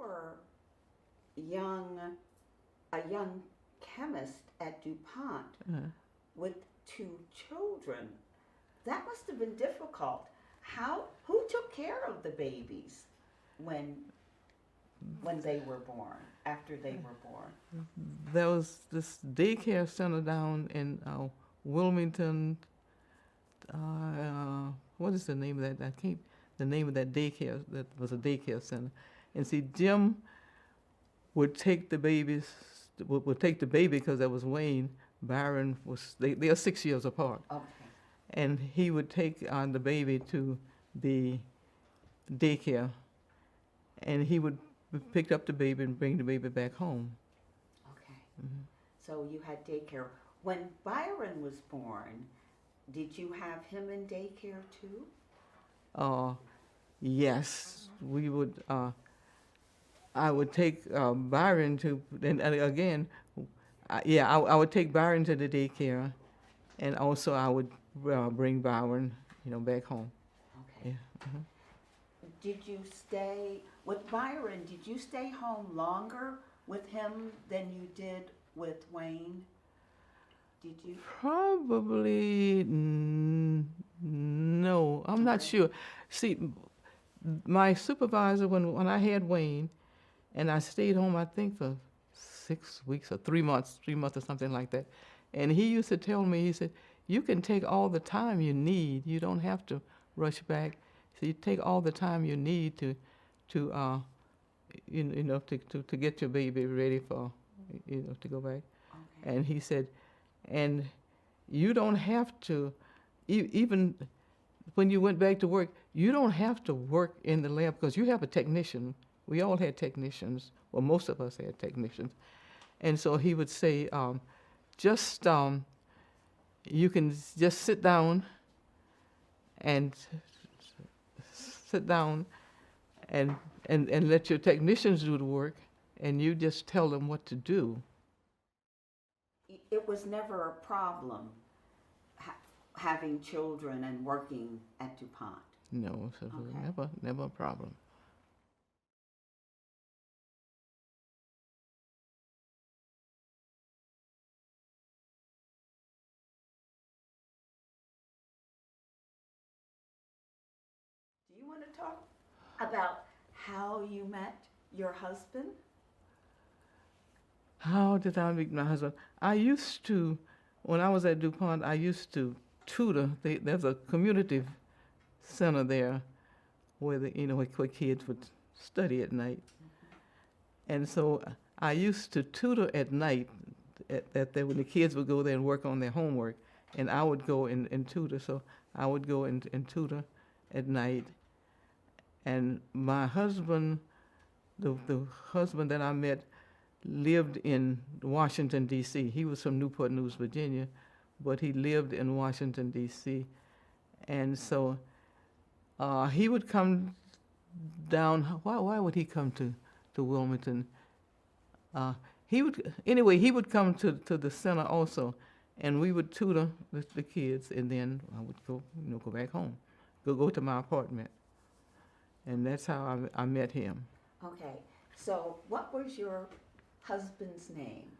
were young, a young chemist at DuPont Uh, with two children. That must have been difficult. Who took care of the babies when they were born, after they were born? there was this daycare center down in Wilmington. What is the name of that? I can't. The name of that daycare, that was a daycare center. And see, Jim would take the babies, would take the baby because that was Wayne. Byron was, they are 6 years apart. Okay. And he would take the baby to the daycare, and he would pick up the baby and bring the baby back home. Okay. So you had daycare. When Byron was born, did you have him in daycare too? Yes, we would. I would take Byron to, and again, I would take Byron to the daycare, and also I would bring Byron, back home. Okay. Yeah. Did you stay with Byron? Did you stay home longer with him than you did with Wayne? Did you? Probably no. I'm not sure. See, my supervisor when I had Wayne, and I stayed home, I think for 6 weeks or 3 months, or something like that. And he used to tell me, he said, "You can take all the time you need. You don't have to rush back. So you take all the time you need to get your baby ready for, to go back." Okay. And he said, and you don't have to, even when you went back to work, you don't have to work in the lab because you have a technician. We all had technicians. Well, most of us had technicians. And so he would say, just, you can just sit down and and let your technicians do the work, and you just tell them what to do. It was never a problem having children and working at DuPont. No, so Okay. never a problem. Do you want to talk about how you met your husband? How did I meet my husband? I used to, when I was at DuPont, I used to tutor. There's a community center there where where kids would study at night. And so I used to tutor at night when the kids would go there and work on their homework, and I would go and tutor. So I would go and tutor at night. And my husband, the husband that I met, lived in Washington, D.C. He was from Newport News, Virginia, but he lived in Washington, D.C. And so he would come down. Why would he come to Wilmington? He would come to the center also, and we would tutor the kids, and then I would go back home, go to my apartment. And that's how I met him. Okay. So what was your husband's name?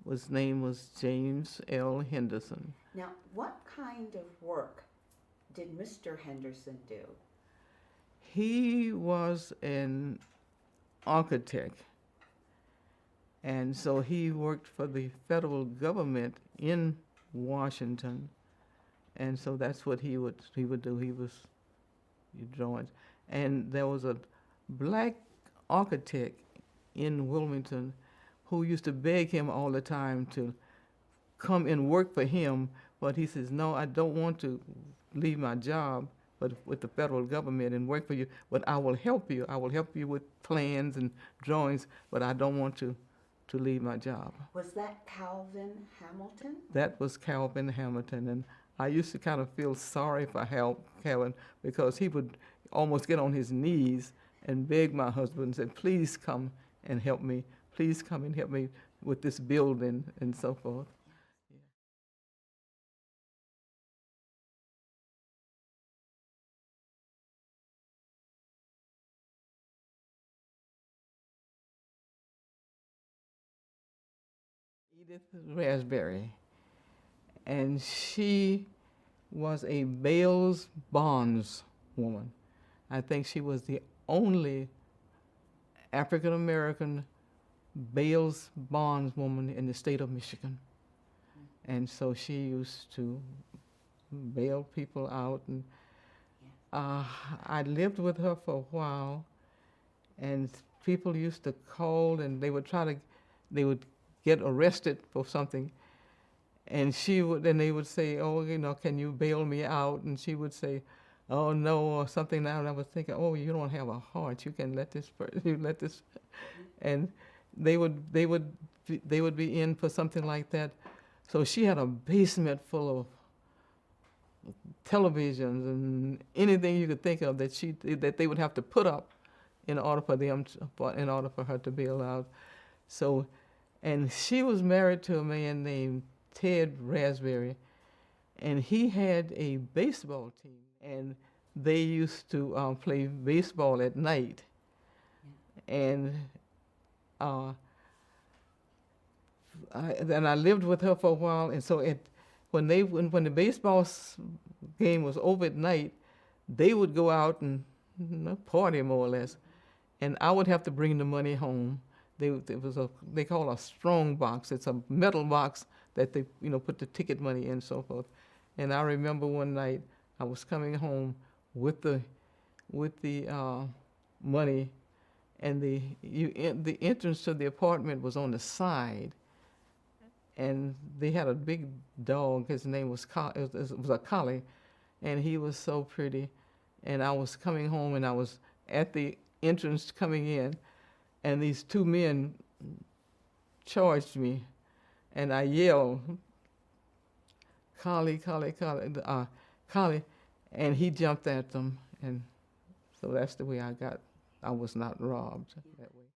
His name was James L. Henderson. Now, what kind of work did Mr. Henderson do? He was an architect, and so he worked for the federal government in Washington, and so that's what he would do. He drawing, and there was a black architect in Wilmington who used to beg him all the time to come and work for him, but he says, "No, I don't want to leave my job but with the federal government and work for you, but I will help you. I will help you with plans and drawings, but I don't want to leave my job." Was that Calvin Hamilton? That was Calvin Hamilton, and I used to kind of feel sorry for Calvin because he would almost get on his knees and beg my husband and say, "Please come and help me. Please come and help me with this building," and so forth. Edith Raspberry, and she was a Bales bonds woman. I think she was the only African American Bales bonds woman in the state of Michigan. And so she used to bail people out. And I lived with her for a while, and people used to call, and they would get arrested for something. And they would say, oh, can you bail me out? And she would say, oh, no, or something. And I was thinking, oh, you don't have a heart. You can let this, and they would be in for something like that. So she had a basement full of televisions and anything you could think of that they would have to put up in order for her to bail out. So, and she was married to a man named Ted Raspberry, and he had a baseball team, and they used to play baseball at night. And I lived with her for a while, and so when the baseball game was over at night, they would go out and party more or less, and I would have to bring the money home. They call a strong box. It's a metal box that they put the ticket money in and so forth. And I remember one night I was coming home with the money, and the entrance to the apartment was on the side, and they had a big dog. His name was it was a collie, and he was so pretty. And I was coming home, and I was at the entrance coming in, and these two men charged me, and I yelled, "Collie, collie, collie, collie," and he jumped at them, and so that's the way I was not robbed that way.